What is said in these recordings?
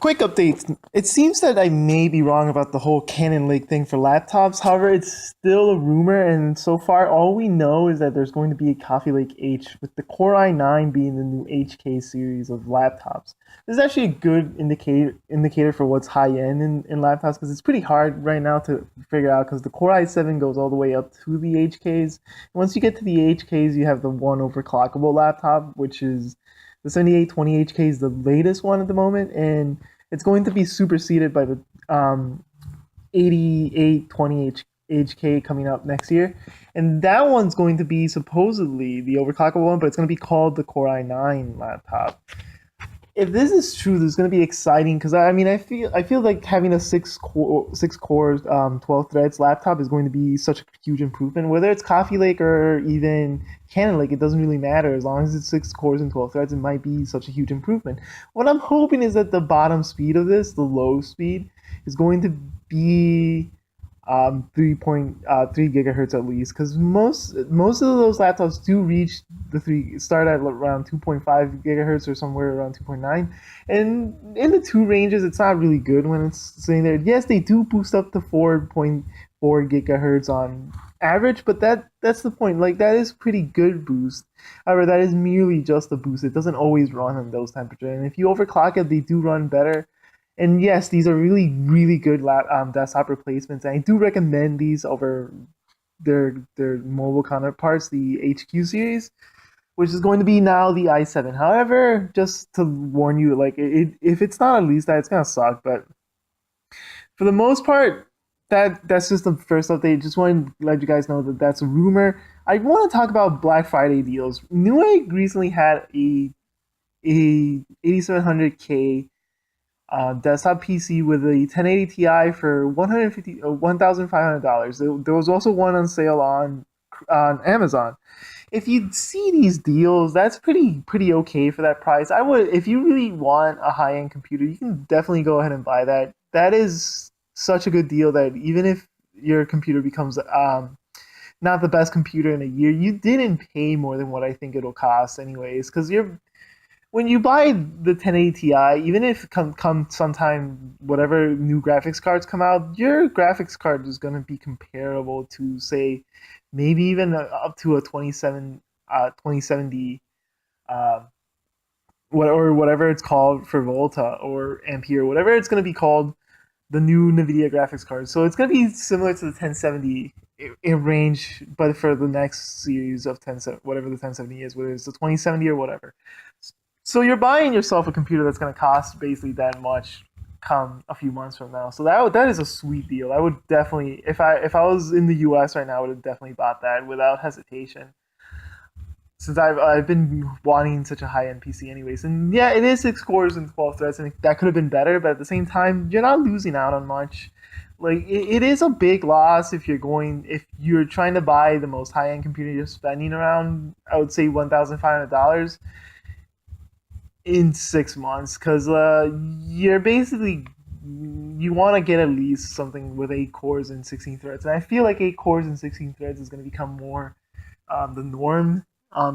Quick updates. It seems that I may be wrong about the whole Cannon Lake thing for laptops. However, it's still a rumor, and so far, all we know is that there's going to be a Coffee Lake H, with the Core i9 being the new HK series of laptops. This is actually a good indicator for what's high end in laptops because it's pretty hard right now to figure out because the Core i7 goes all the way up to the HKs. Once you get to the HKs, you have the one overclockable laptop, which is the 7820 HK is the latest one at the moment, and it's going to be superseded by the 8820 HK coming up next year. And that one's going to be supposedly the overclockable one, but it's going to be called the Core i9 laptop. If this is true, this is going to be exciting because I mean I feel like having a six cores 12 threads laptop is going to be such a huge improvement. Whether it's Coffee Lake or even Cannon Lake, it doesn't really matter as long as it's 6 cores and 12 threads. It might be such a huge improvement. What I'm hoping is that the bottom speed of this, the low speed, is going to be 3.3 gigahertz at least, because most of those laptops do reach the three start at around 2.5 gigahertz or somewhere around 2.9, and in the two ranges, it's not really good when it's sitting there. Yes, they do boost up to 4.4 gigahertz on average, but that's the point. Like that is pretty good boost. However, that is merely just a boost. It doesn't always run on those temperatures, and if you overclock it, they do run better. And yes, these are really, really good desktop replacements. And I do recommend these over their mobile counterparts, the HQ series, which is going to be now the i7. However, just to warn you, like if it's not at least that, it's gonna suck. But for the most part, that's just the first update. Just want to let you guys know that that's a rumor. I want to talk about Black Friday deals. Newegg recently had a 8700K desktop PC with a 1080 Ti for 150 $1,500. There was also one on sale on Amazon. If you see these deals, that's pretty okay for that price. I would, if you really want a high end computer, you can definitely go ahead and buy that. That is such a good deal that even if your computer becomes not the best computer in a year, you didn't pay more than what I think it'll cost anyways. Because you're when you buy the 1080 Ti, even if come sometime whatever new graphics cards come out, your graphics card is going to be comparable to say maybe even up to a 2070 uh, or whatever it's called for Volta or Ampere, whatever it's going to be called, the new NVIDIA graphics card. So it's going to be similar to the 1070 in range, but for the next series of 10, whatever the 1070 is, whether it's the 2070 or whatever. So you're buying yourself a computer that's going to cost basically that much come a few months from now. So that is a sweet deal. I would definitely, if I was in the U.S. right now, I would have definitely bought that without hesitation. Since I've been wanting such a high end PC anyways, and yeah, it is 6 cores and 12 threads, and that could have been better. But at the same time, you're not losing out on much. Like it is a big loss if you're trying to buy the most high end computer. You're spending around, I would say, $1,500 in 6 months because you're basically you want to get at least something with 8 cores and 16 threads, and I feel like 8 cores and 16 threads is going to become more the norm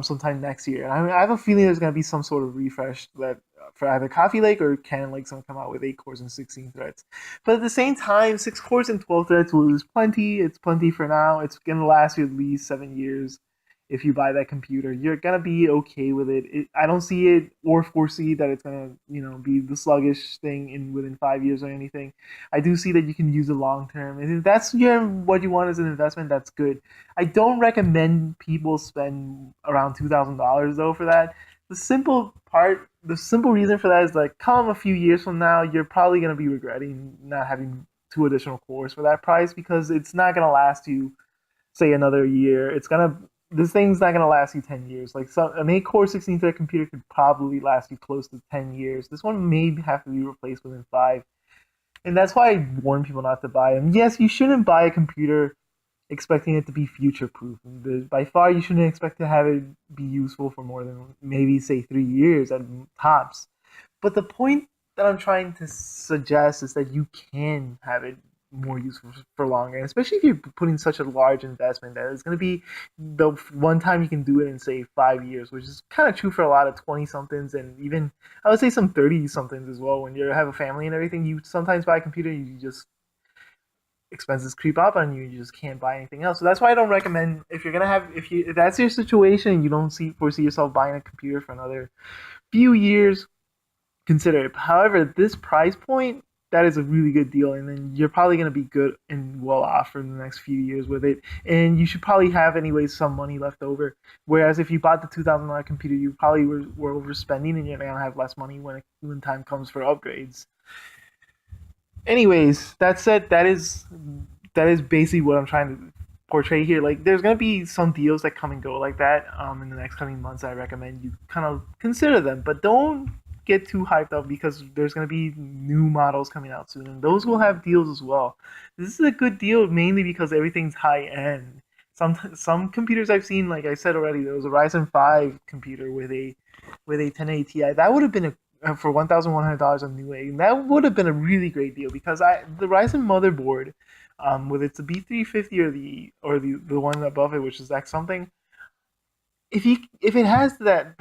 sometime next year. And I have a feeling there's going to be some sort of refresh that for either Coffee Lake or Cannon Lake's going to come out with 8 cores and 16 threads. But at the same time, 6 cores and 12 threads is plenty. It's plenty for now. It's going to last you at least 7 years. If you buy that computer, you're gonna be okay with it. I don't see it or foresee that it's gonna, be the sluggish thing in within 5 years or anything. I do see that you can use it long term, and if that's what you want as an investment, that's good. I don't recommend people spend around $2,000 though for that. The simple reason for that is like, come a few years from now, you're probably gonna be regretting not having two additional cores for that price because it's not gonna last you say another year. This thing's not gonna last you 10 years. Like an 8 core 16 thread computer could probably last you close to 10 years. This one may have to be replaced within 5, and that's why I warn people not to buy them. Yes, you shouldn't buy a computer expecting it to be future proof. By far, you shouldn't expect to have it be useful for more than maybe say 3 years at tops. But the point that I'm trying to suggest is that you can have it more useful for longer, and especially if you're putting such a large investment that it's going to be the one time you can do it in say 5 years, which is kind of true for a lot of 20 somethings and even I would say some 30 somethings as well. When you have a family and everything, you sometimes buy a computer, you just expenses creep up on you, you just can't buy anything else. So that's why I don't recommend if you're gonna have if that's your situation, you don't foresee yourself buying a computer for another few years, consider it. However, this price point, that is a really good deal, and then you're probably going to be good and well off for the next few years with it. And you should probably have anyways some money left over. Whereas if you bought the $2,000 computer, you probably were overspending, and you're going to have less money when time comes for upgrades. Anyways, that said, that is basically what I'm trying to portray here. Like, there's gonna be some deals that come and go like that in the next coming months. I recommend you kind of consider them, but don't get too hyped up because there's gonna be new models coming out soon, and those will have deals as well. This is a good deal mainly because everything's high end. Some computers I've seen, like I said already, there was a Ryzen 5 computer with a 1080 Ti. That would have been for $1,100 on Newegg, and that would have been a really great deal because the Ryzen motherboard, whether it's the B350 or the one above it, which is X something, if it has that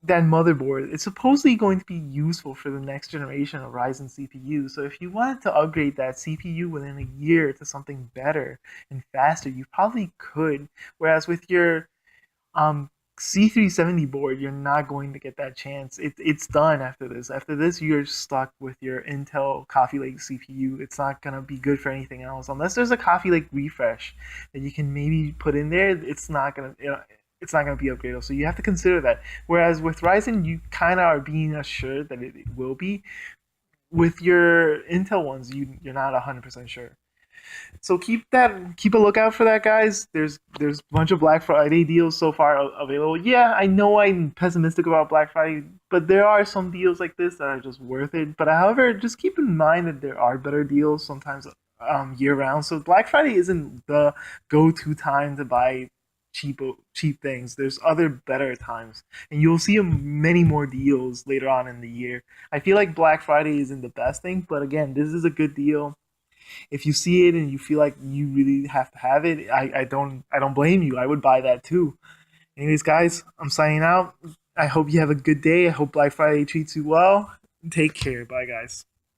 motherboard, it's supposedly going to be useful for the next generation of Ryzen CPU. So if you wanted to upgrade that CPU within a year to something better and faster, you probably could. Whereas with your C370 board, you're not going to get that chance. It's done after this. After this, you're stuck with your Intel Coffee Lake CPU. It's not gonna be good for anything else unless there's a Coffee Lake refresh that you can maybe put in there. It's not gonna be upgradable. So you have to consider that. Whereas with Ryzen, you kind of are being assured that it will be. With your Intel ones, you're not 100% sure. So keep a lookout for that, guys. There's a bunch of Black Friday deals so far available. Yeah, I know I'm pessimistic about Black Friday, but there are some deals like this that are just worth it. But however, just keep in mind that there are better deals sometimes year round. So Black Friday isn't the go-to time to buy cheap things. There's other better times, and you'll see many more deals later on in the year. I feel like Black Friday isn't the best thing, but again, this is a good deal. If you see it and you feel like you really have to have it, I don't blame you. I would buy that too. Anyways, guys, I'm signing out. I hope you have a good day. I hope Black Friday treats you well. Take care. Bye, guys.